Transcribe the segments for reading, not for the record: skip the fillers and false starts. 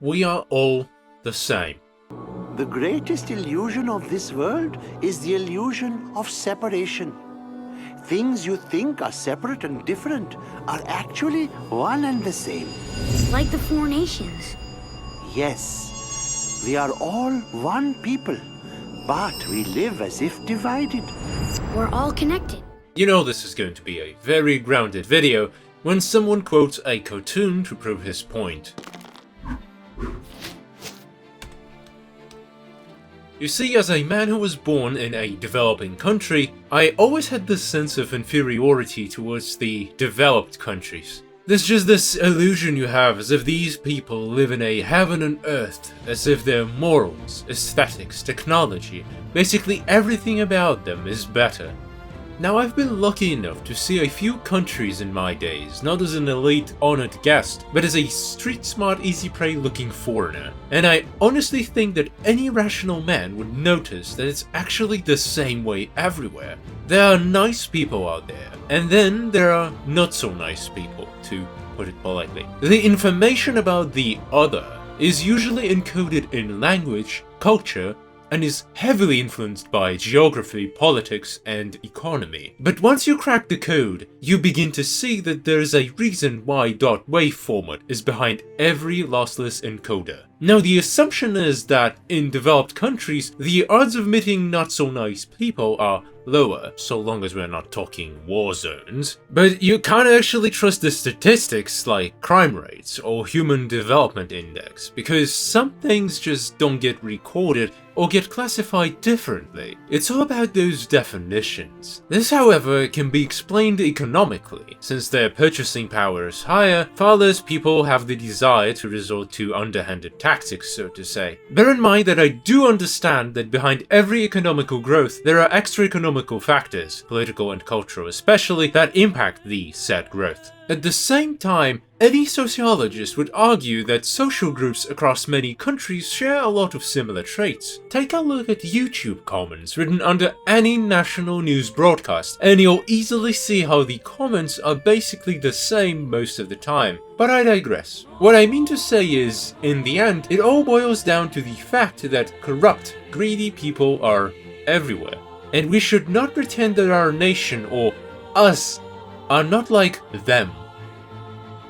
we are all the same. The greatest illusion of this world is the illusion of separation. Things you think are separate and different are actually one and the same. Like the Four Nations. Yes, we are all one people, but we live as if divided. We're all connected. You know this is going to be a very grounded video when someone quotes a cartoon to prove his point. You see, as a man who was born in a developing country, I always had this sense of inferiority towards the developed countries. There's just this illusion you have as if these people live in a heaven and earth, as if their morals, aesthetics, technology, basically everything about them is better. Now, I've been lucky enough to see a few countries in my days, not as an elite honored guest, but as a street-smart, easy-prey looking foreigner. And I honestly think that any rational man would notice that it's actually the same way everywhere. There are nice people out there, and then there are not-so-nice people, to put it politely. The information about the other is usually encoded in language, culture, and is heavily influenced by geography, politics, and economy. But once you crack the code, you begin to see that there's a reason why .wave format is behind every lossless encoder. Now, the assumption is that in developed countries, the odds of meeting not-so-nice people are lower, so long as we're not talking war zones. But you can't actually trust the statistics like crime rates or human development index, because some things just don't get recorded or get classified differently. It's all about those definitions. This, however, can be explained economically. Since their purchasing power is higher, far less people have the desire to resort to underhanded tactics, so to say. Bear in mind that I do understand that behind every economical growth, there are extra economical factors, political and cultural especially, that impact the said growth. At the same time, any sociologist would argue that social groups across many countries share a lot of similar traits. Take a look at YouTube comments written under any national news broadcast, and you'll easily see how the comments are basically the same most of the time. But I digress. What I mean to say is, in the end, it all boils down to the fact that corrupt, greedy people are everywhere. And we should not pretend that our nation, or us, are not like them.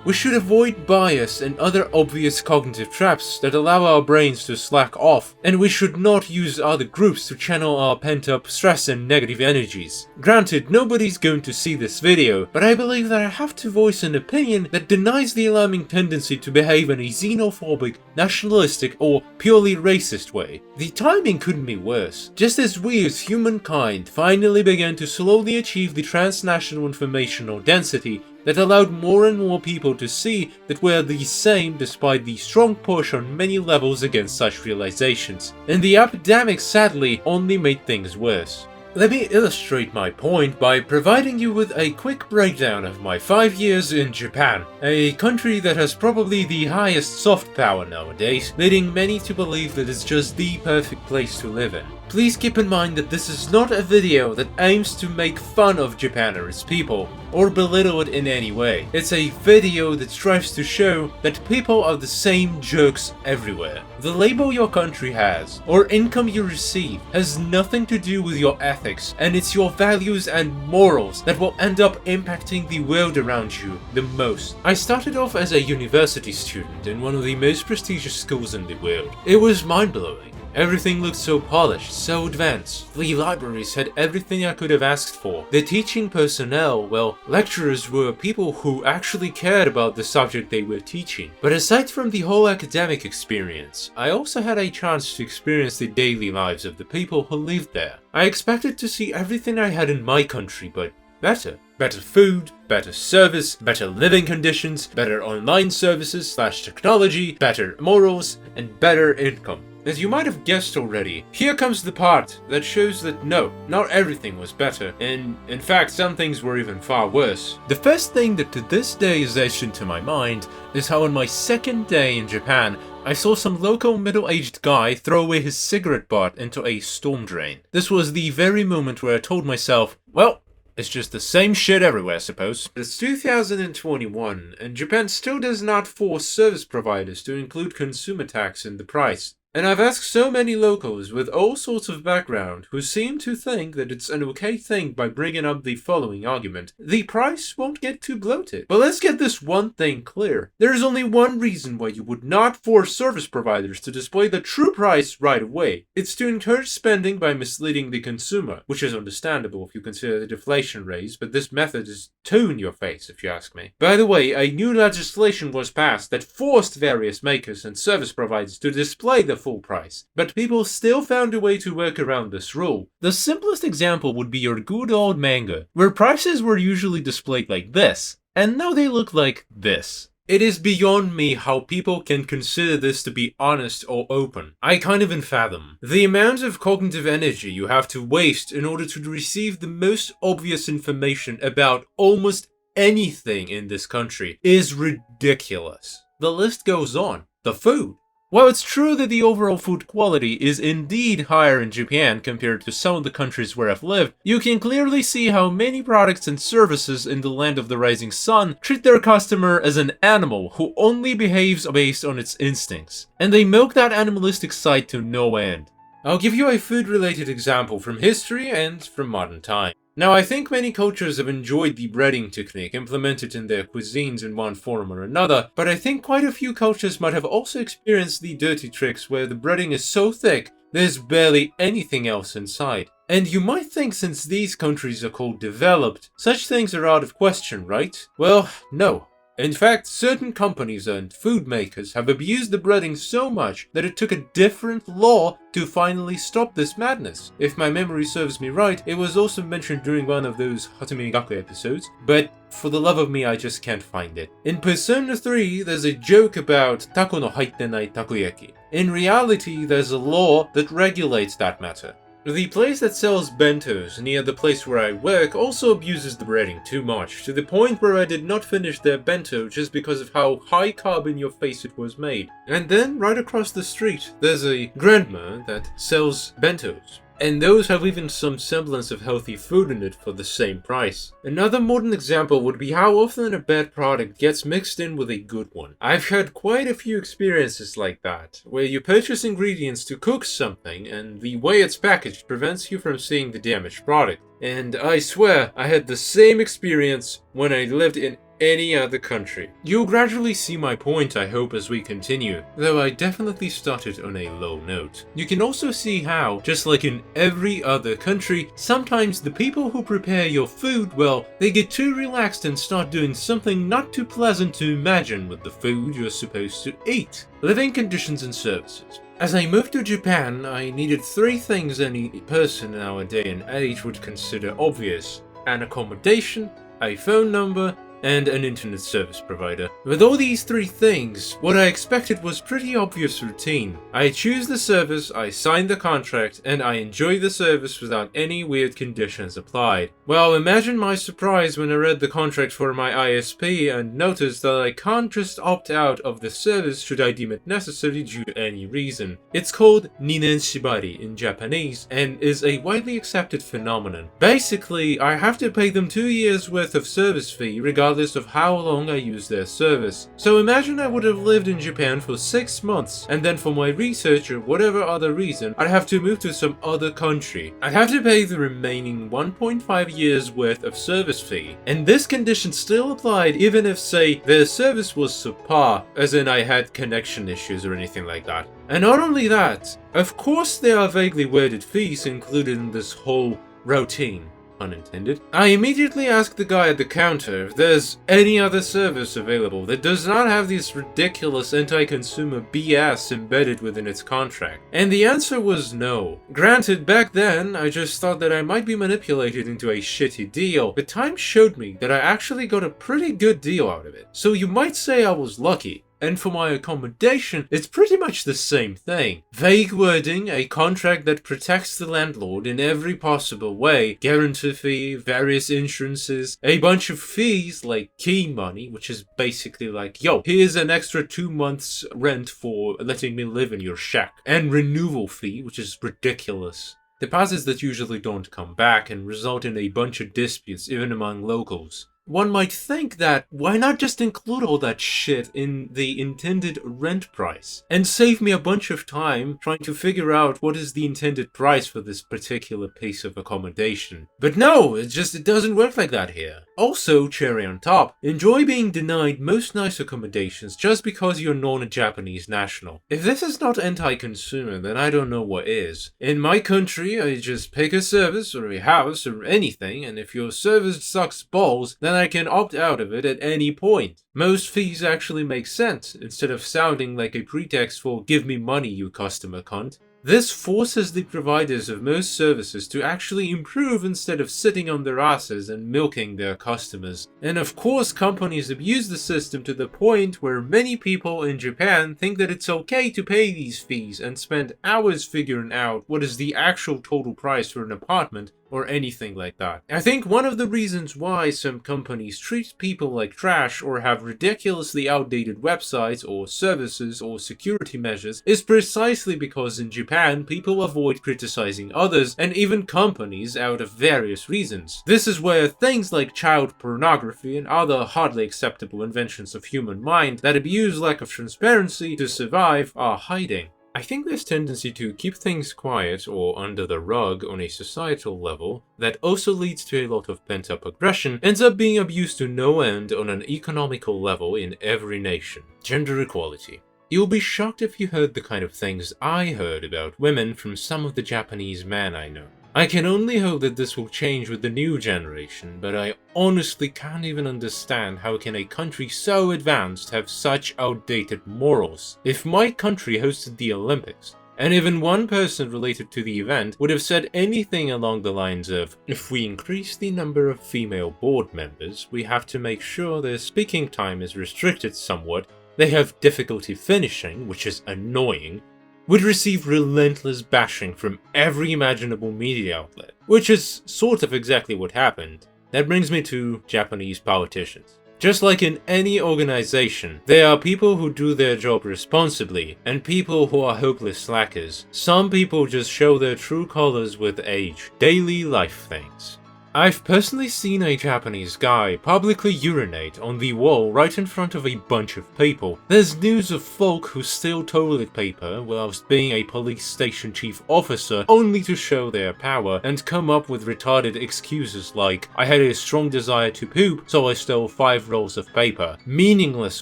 We should avoid bias and other obvious cognitive traps that allow our brains to slack off, and we should not use other groups to channel our pent-up stress and negative energies. Granted, nobody's going to see this video, but I believe that I have to voice an opinion that denies the alarming tendency to behave in a xenophobic, nationalistic, or purely racist way. The timing couldn't be worse. Just as we as humankind finally began to slowly achieve the transnational informational density that allowed more and more people to see that we're the same despite the strong push on many levels against such realizations. And the epidemic sadly only made things worse. Let me illustrate my point by providing you with a quick breakdown of my 5 years in Japan, a country that has probably the highest soft power nowadays, leading many to believe that it's just the perfect place to live in. Please keep in mind that this is not a video that aims to make fun of Japan or its people, or belittle it in any way. It's a video that strives to show that people are the same jerks everywhere. The label your country has, or income you receive, has nothing to do with your ethics, and it's your values and morals that will end up impacting the world around you the most. I started off as a university student in one of the most prestigious schools in the world. It was mind-blowing. Everything looked so polished, so advanced. The libraries had everything I could have asked for. The teaching personnel, well, lecturers were people who actually cared about the subject they were teaching. But aside from the whole academic experience, I also had a chance to experience the daily lives of the people who lived there. I expected to see everything I had in my country, but better. Better food, better service, better living conditions, better online services / technology, better morals, and better income. As you might have guessed already, here comes the part that shows that no, not everything was better, and in fact some things were even far worse. The first thing that to this day is etched into my mind is how on my second day in Japan, I saw some local middle-aged guy throw away his cigarette butt into a storm drain. This was the very moment where I told myself, well, It's just the same shit everywhere, I suppose. It's 2021, and Japan still does not force service providers to include consumer tax in the price. And I've asked so many locals with all sorts of background who seem to think that it's an okay thing by bringing up the following argument: the price won't get too bloated. But let's get this one thing clear. There is only one reason why you would not force service providers to display the true price right away. It's to encourage spending by misleading the consumer, which is understandable if you consider the deflation rates, but this method is too in your face if you ask me. By the way, a new legislation was passed that forced various makers and service providers to display the full price, but people still found a way to work around this rule. The simplest example would be your good old manga, where prices were usually displayed like this, and now they look like this. It is beyond me how people can consider this to be honest or open. I can't even fathom. The amount of cognitive energy you have to waste in order to receive the most obvious information about almost anything in this country is ridiculous. The list goes on. The food. While it's true that the overall food quality is indeed higher in Japan compared to some of the countries where I've lived, you can clearly see how many products and services in the land of the rising sun treat their customer as an animal who only behaves based on its instincts, and they milk that animalistic side to no end. I'll give you a food-related example from history and from modern time. Now, I think many cultures have enjoyed the breading technique implemented in their cuisines in one form or another, but I think quite a few cultures might have also experienced the dirty tricks where the breading is so thick there's barely anything else inside. And you might think since these countries are called developed, such things are out of question, right? Well, no. In fact, certain companies and food makers have abused the breading so much that it took a different law to finally stop this madness. If my memory serves me right, it was also mentioned during one of those Hatame Gaku episodes, but for the love of me I just can't find it. In Persona 3, there's a joke about tako no haittenai takoyaki. In reality, there's a law that regulates that matter. The place that sells bentos near the place where I work also abuses the breading too much, to the point where I did not finish their bento just because of how high carb in your face it was made. And then, right across the street, there's a grandma that sells bentos. And those have even some semblance of healthy food in it for the same price. Another modern example would be how often a bad product gets mixed in with a good one. I've had quite a few experiences like that, where you purchase ingredients to cook something and the way it's packaged prevents you from seeing the damaged product. And I swear, I had the same experience when I lived in any other country. You'll gradually see my point, I hope, as we continue, though I definitely started on a low note. You can also see how, just like in every other country, sometimes the people who prepare your food, well, they get too relaxed and start doing something not too pleasant to imagine with the food you're supposed to eat. Living conditions and services. As I moved to Japan, I needed 3 things any person in our day and age would consider obvious: an accommodation, a phone number, and an internet service provider. With all these 3 things, what I expected was pretty obvious routine. I choose the service, I sign the contract, and I enjoy the service without any weird conditions applied. Well, imagine my surprise when I read the contract for my ISP and noticed that I can't just opt out of the service should I deem it necessary due to any reason. It's called ninen shibari in Japanese and is a widely accepted phenomenon. Basically, I have to pay them 2 years worth of service fee regardless of how long I use their service. So imagine I would have lived in Japan for 6 months, and then for my research or whatever other reason, I'd have to move to some other country. I'd have to pay the remaining 1.5 years worth of service fee. And this condition still applied even if, say, their service was subpar, as in I had connection issues or anything like that. And not only that, of course there are vaguely worded fees included in this whole routine. Unintended. I immediately asked the guy at the counter if there's any other service available that does not have this ridiculous anti-consumer BS embedded within its contract. And the answer was no. Granted, back then, I just thought that I might be manipulated into a shitty deal, but time showed me that I actually got a pretty good deal out of it. So you might say I was lucky. And for my accommodation, it's pretty much the same thing. Vague wording, a contract that protects the landlord in every possible way, guarantee fee, various insurances, a bunch of fees like key money, which is basically like, yo, here's an extra 2 months rent for letting me live in your shack, and renewal fee, which is ridiculous. Deposits that usually don't come back and result in a bunch of disputes even among locals. One might think that why not just include all that shit in the intended rent price and save me a bunch of time trying to figure out what is the intended price for this particular piece of accommodation. But no, it doesn't work like that here. Also, cherry on top, enjoy being denied most nice accommodations just because you're non-Japanese national. If this is not anti-consumer, then I don't know what is. In my country, I just pick a service or a house or anything, and if your service sucks balls, then I can opt out of it at any point. Most fees actually make sense, instead of sounding like a pretext for "give me money, you customer cunt." This forces the providers of most services to actually improve instead of sitting on their asses and milking their customers. And of course, companies abuse the system to the point where many people in Japan think that it's okay to pay these fees and spend hours figuring out what is the actual total price for an apartment or anything like that. I think one of the reasons why some companies treat people like trash or have ridiculously outdated websites or services or security measures is precisely because in Japan people avoid criticizing others and even companies out of various reasons. This is where things like child pornography and other hardly acceptable inventions of human mind that abuse lack of transparency to survive are hiding. I think this tendency to keep things quiet or under the rug on a societal level that also leads to a lot of pent-up aggression ends up being abused to no end on an economical level in every nation. Gender equality. You'll be shocked if you heard the kind of things I heard about women from some of the Japanese men I know. I can only hope that this will change with the new generation, but I honestly can't even understand how can a country so advanced have such outdated morals. If my country hosted the Olympics, and even one person related to the event would have said anything along the lines of, if we increase the number of female board members, we have to make sure their speaking time is restricted somewhat, they have difficulty finishing, which is annoying, would receive relentless bashing from every imaginable media outlet, which is sort of exactly what happened. That brings me to Japanese politicians. Just like in any organization, there are people who do their job responsibly, and people who are hopeless slackers. Some people just show their true colors with age, daily life things. I've personally seen a Japanese guy publicly urinate on the wall right in front of a bunch of people. There's news of folk who steal toilet paper whilst being a police station chief officer only to show their power and come up with retarded excuses like, I had a strong desire to poop, so I stole 5 rolls of paper. Meaningless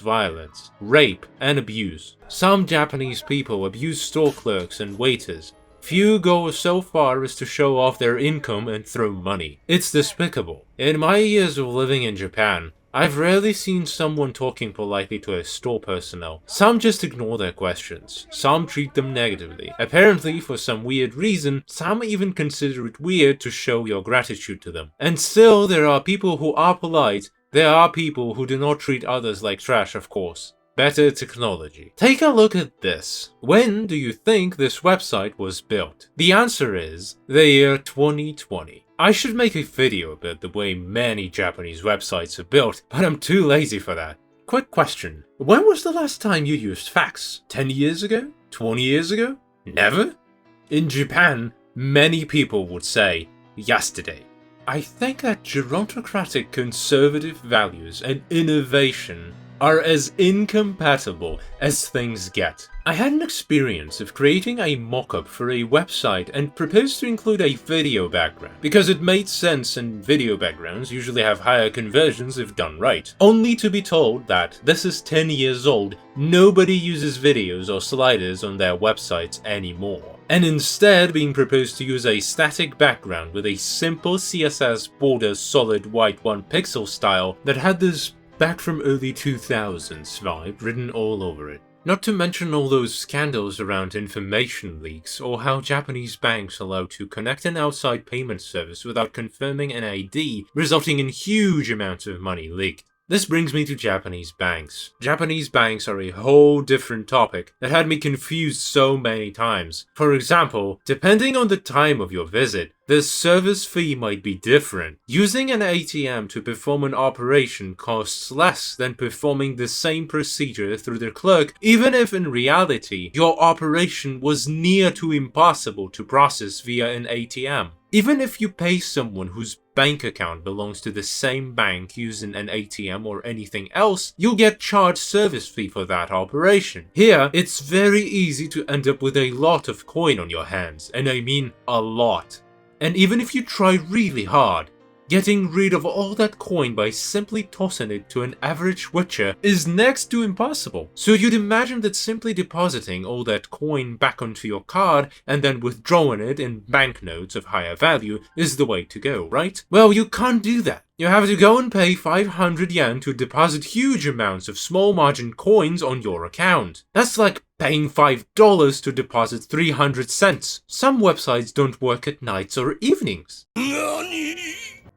violence, rape, and abuse. Some Japanese people abuse store clerks and waiters. Few go so far as to show off their income and throw money. It's despicable. In my years of living in Japan, I've rarely seen someone talking politely to a store personnel. Some just ignore their questions. Some treat them negatively. Apparently, for some weird reason, some even consider it weird to show your gratitude to them. And still, there are people who are polite. There are people who do not treat others like trash, of course. Better technology. Take a look at this. When do you think this website was built? The answer is the year 2020. I should make a video about the way many Japanese websites are built, but I'm too lazy for that. Quick question. When was the last time you used fax? 10 years ago? 20 years ago? Never? In Japan, many people would say, yesterday. I think that gerontocratic conservative values and innovation are as incompatible as things get. I had an experience of creating a mock-up for a website and proposed to include a video background, because it made sense and video backgrounds usually have higher conversions if done right, only to be told that this is 10 years old, nobody uses videos or sliders on their websites anymore. And instead being proposed to use a static background with a simple CSS border solid white 1 pixel style that had this back from early 2000s vibe written all over it. Not to mention all those scandals around information leaks or how Japanese banks allow to connect an outside payment service without confirming an ID, resulting in huge amounts of money leaked. This brings me to Japanese banks. Japanese banks are a whole different topic that had me confused so many times. For example, depending on the time of your visit, the service fee might be different. Using an ATM to perform an operation costs less than performing the same procedure through their clerk, even if in reality, your operation was near to impossible to process via an ATM. Even if you pay someone whose bank account belongs to the same bank using an ATM or anything else, you'll get charged service fee for that operation. Here, it's very easy to end up with a lot of coin on your hands, and I mean a lot. And even if you try really hard, getting rid of all that coin by simply tossing it to an average witcher is next to impossible. So you'd imagine that simply depositing all that coin back onto your card and then withdrawing it in banknotes of higher value is the way to go, right? Well, you can't do that. You have to go and pay 500 yen to deposit huge amounts of small margin coins on your account. That's like paying $5 to deposit 300 cents. Some websites don't work at nights or evenings.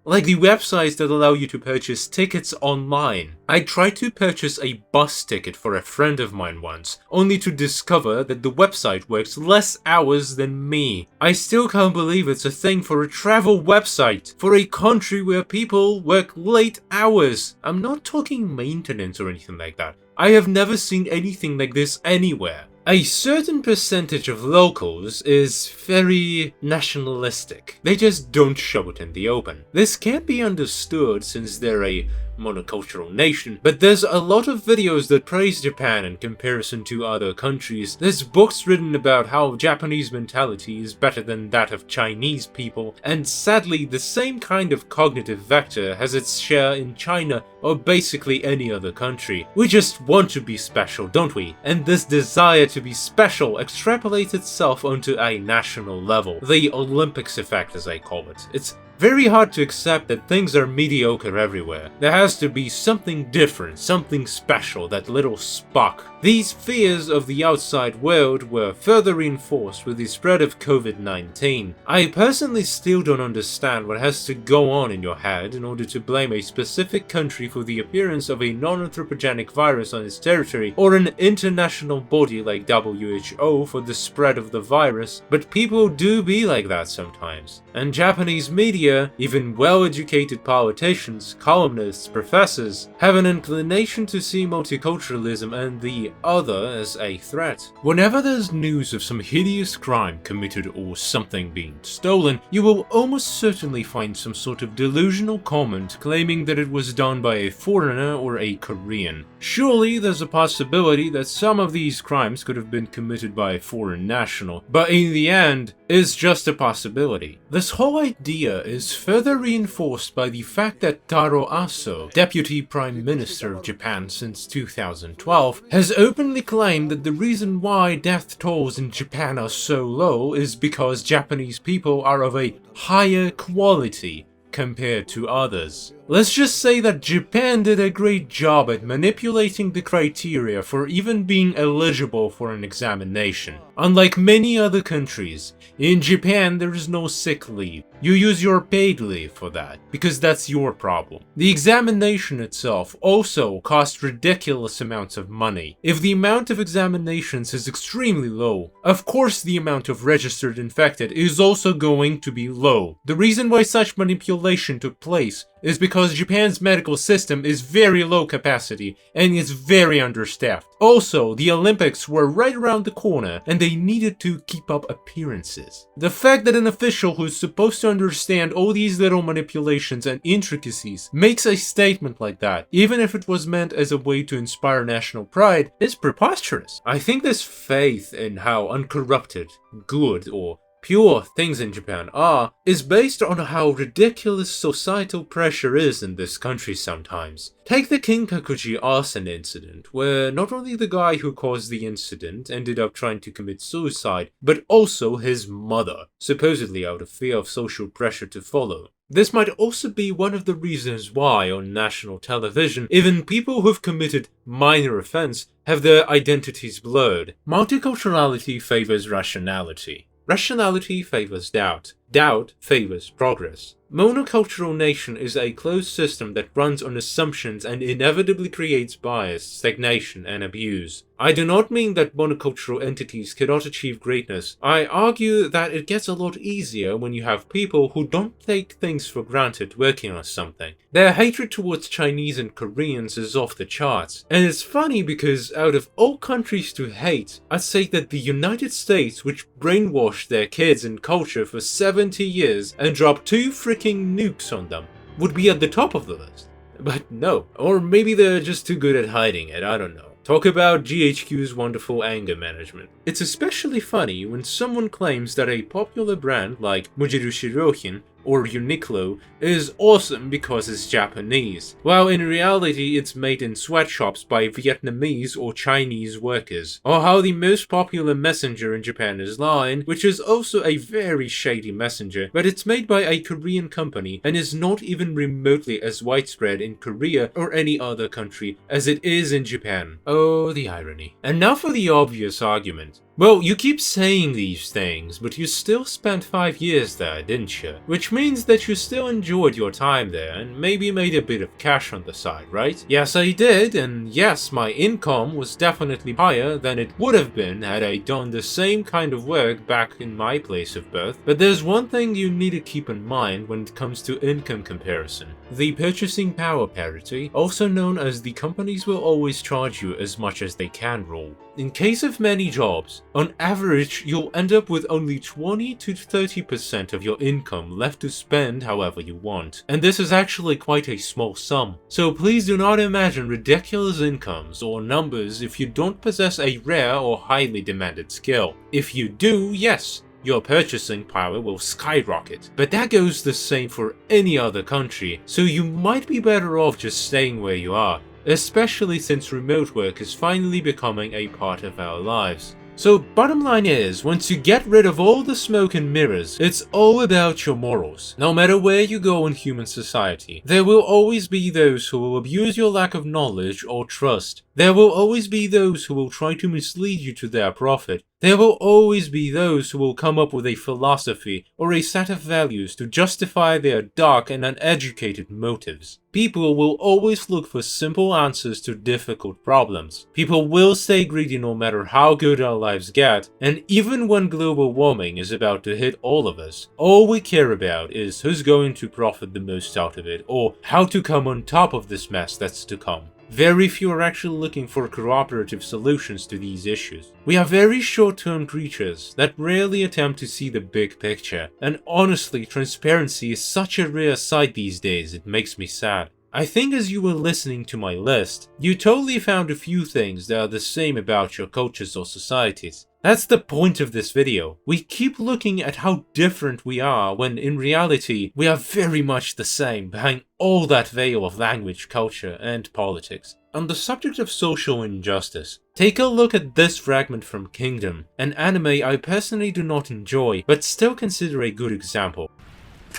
Like the websites that allow you to purchase tickets online. I tried to purchase a bus ticket for a friend of mine once, only to discover that the website works less hours than me. I still can't believe it's a thing for a travel website, for a country where people work late hours. I'm not talking maintenance or anything like that. I have never seen anything like this anywhere. A certain percentage of locals is very nationalistic. They just don't show it in the open. This can't be understood since they're a monocultural nation, but there's a lot of videos that praise Japan in comparison to other countries. There's books written about how Japanese mentality is better than that of Chinese people, and sadly the same kind of cognitive vector has its share in China or basically any other country. We just want to be special, don't we? And this desire to be special extrapolates itself onto a national level. The Olympics effect, as I call it. It's very hard to accept that things are mediocre everywhere. There has to be something different, something special, that little spark. These fears of the outside world were further reinforced with the spread of COVID-19. I personally still don't understand what has to go on in your head in order to blame a specific country for the appearance of a non-anthropogenic virus on its territory, or an international body like WHO for the spread of the virus, but people do be like that sometimes. And Japanese media, even well-educated politicians, columnists, professors, have an inclination to see multiculturalism and the other as a threat. Whenever there's news of some hideous crime committed or something being stolen, you will almost certainly find some sort of delusional comment claiming that it was done by a foreigner or a Korean. Surely there's a possibility that some of these crimes could have been committed by a foreign national, but in the end, it's just a possibility. This whole idea is further reinforced by the fact that Taro Aso, Deputy Prime Minister of Japan since 2012, has openly claimed that the reason why death tolls in Japan are so low is because Japanese people are of a higher quality compared to others. Let's just say that Japan did a great job at manipulating the criteria for even being eligible for an examination. Unlike many other countries, in Japan there is no sick leave. You use your paid leave for that, because that's your problem. The examination itself also costs ridiculous amounts of money. If the amount of examinations is extremely low, of course the amount of registered infected is also going to be low. The reason why such manipulation took place is because Japan's medical system is very low capacity and is very understaffed. Also, the Olympics were right around the corner and they needed to keep up appearances. The fact that an official who's supposed to understand all these little manipulations and intricacies makes a statement like that, even if it was meant as a way to inspire national pride, is preposterous. I think this faith in how uncorrupted, good, or pure things in Japan are, is based on how ridiculous societal pressure is in this country sometimes. Take the Kinkakuji arson incident, where not only the guy who caused the incident ended up trying to commit suicide, but also his mother, supposedly out of fear of social pressure to follow. This might also be one of the reasons why on national television, even people who've committed minor offense have their identities blurred. Multiculturality favors rationality. Rationality favors doubt. Doubt favors progress. Monocultural nation is a closed system that runs on assumptions and inevitably creates bias, stagnation, and abuse. I do not mean that monocultural entities cannot achieve greatness. I argue that it gets a lot easier when you have people who don't take things for granted working on something. Their hatred towards Chinese and Koreans is off the charts. And it's funny because out of all countries to hate, I'd say that the United States, which brainwashed their kids and culture for 70 years and dropped 2 freaking nukes on them, would be at the top of the list. But no. Or maybe they're just too good at hiding it, I don't know. Talk about GHQ's wonderful anger management. It's especially funny when someone claims that a popular brand like Mujirushi Ryohin or Uniqlo is awesome because it's Japanese, while in reality it's made in sweatshops by Vietnamese or Chinese workers. Or how the most popular messenger in Japan is Line, which is also a very shady messenger, but it's made by a Korean company and is not even remotely as widespread in Korea or any other country as it is in Japan. Oh, the irony. And now for the obvious argument. Well, you keep saying these things, but you still spent 5 years there, didn't you? Which means that you still enjoyed your time there and maybe made a bit of cash on the side, right? Yes, I did, and yes, my income was definitely higher than it would have been had I done the same kind of work back in my place of birth. But there's one thing you need to keep in mind when it comes to income comparison. The purchasing power parity, also known as the companies will always charge you as much as they can rule. In case of many jobs, on average, you'll end up with only 20 to 30% of your income left to spend however you want. And this is actually quite a small sum. So please do not imagine ridiculous incomes or numbers if you don't possess a rare or highly demanded skill. If you do, yes, your purchasing power will skyrocket. But that goes the same for any other country, so you might be better off just staying where you are, especially since remote work is finally becoming a part of our lives. So bottom line is, once you get rid of all the smoke and mirrors, it's all about your morals. No matter where you go in human society, there will always be those who will abuse your lack of knowledge or trust. There will always be those who will try to mislead you to their profit. There will always be those who will come up with a philosophy or a set of values to justify their dark and uneducated motives. People will always look for simple answers to difficult problems. People will stay greedy no matter how good our lives get, and even when global warming is about to hit all of us, all we care about is who's going to profit the most out of it, or how to come on top of this mess that's to come. Very few are actually looking for cooperative solutions to these issues. We are very short-term creatures that rarely attempt to see the big picture, and honestly, transparency is such a rare sight these days it makes me sad. I think as you were listening to my list, you totally found a few things that are the same about your cultures or societies. That's the point of this video. We keep looking at how different we are when in reality we are very much the same behind all that veil of language, culture and politics. On the subject of social injustice, take a look at this fragment from Kingdom, an anime I personally do not enjoy but still consider a good example.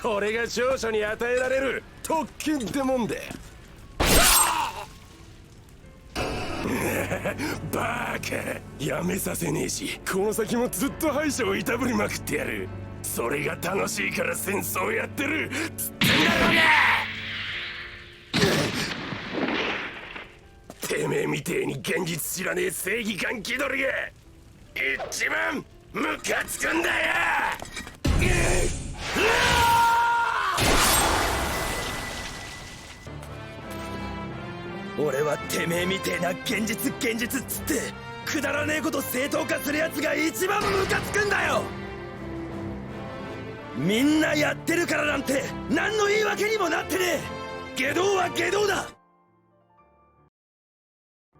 これが少女に与えられる特権ってもんでバーカやめさせねえしこの先もずっと敗者をいたぶりまくってやるそれが楽しいから戦争をやってるつってんだろうがてめえみてえに現実知らねえ正義感気取りが一番ムカつくんだよ俺はてめえみてえな現実っつってくだらねえこと正当化するやつが一番ムカつくんだよみんなやってるからなんて何の言い訳にもなってねえ下道は下道だ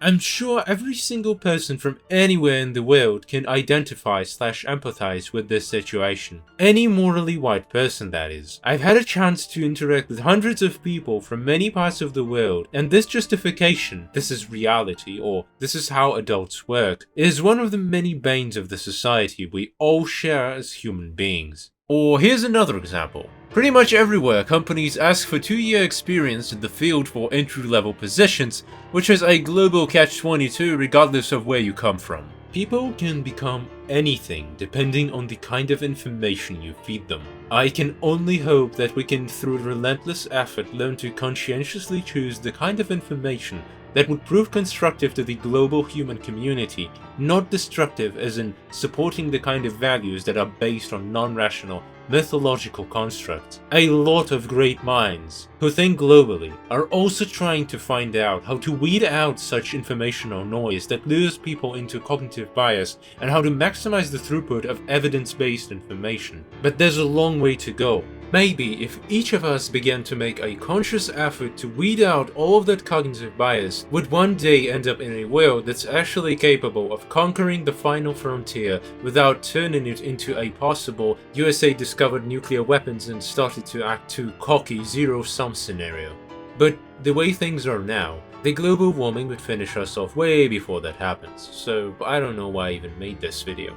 I'm sure every single person from anywhere in the world can identify/empathize with this situation. Any morally white person, that is. I've had a chance to interact with hundreds of people from many parts of the world, and this justification, this is reality, or this is how adults work, is one of the many banes of the society we all share as human beings. Or here's another example. Pretty much everywhere, companies ask for 2-year experience in the field for entry-level positions, which is a global catch-22 regardless of where you come from. People can become anything depending on the kind of information you feed them. I can only hope that we can, through relentless effort, learn to conscientiously choose the kind of information that would prove constructive to the global human community, not destructive as in supporting the kind of values that are based on non-rational, mythological constructs. A lot of great minds who think globally are also trying to find out how to weed out such informational noise that lures people into cognitive bias and how to maximize the throughput of evidence-based information. But there's a long way to go. Maybe if each of us began to make a conscious effort to weed out all of that cognitive bias, would one day end up in a world that's actually capable of conquering the final frontier without turning it into a possible USA discovered nuclear weapons and started to act too cocky zero-sum scenario. But the way things are now, the global warming would finish us off way before that happens, so I don't know why I even made this video.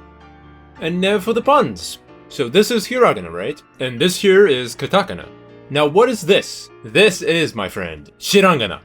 And now for the puns! So this is hiragana, right? And this here is katakana. Now what is this? This is, my friend, shirangana.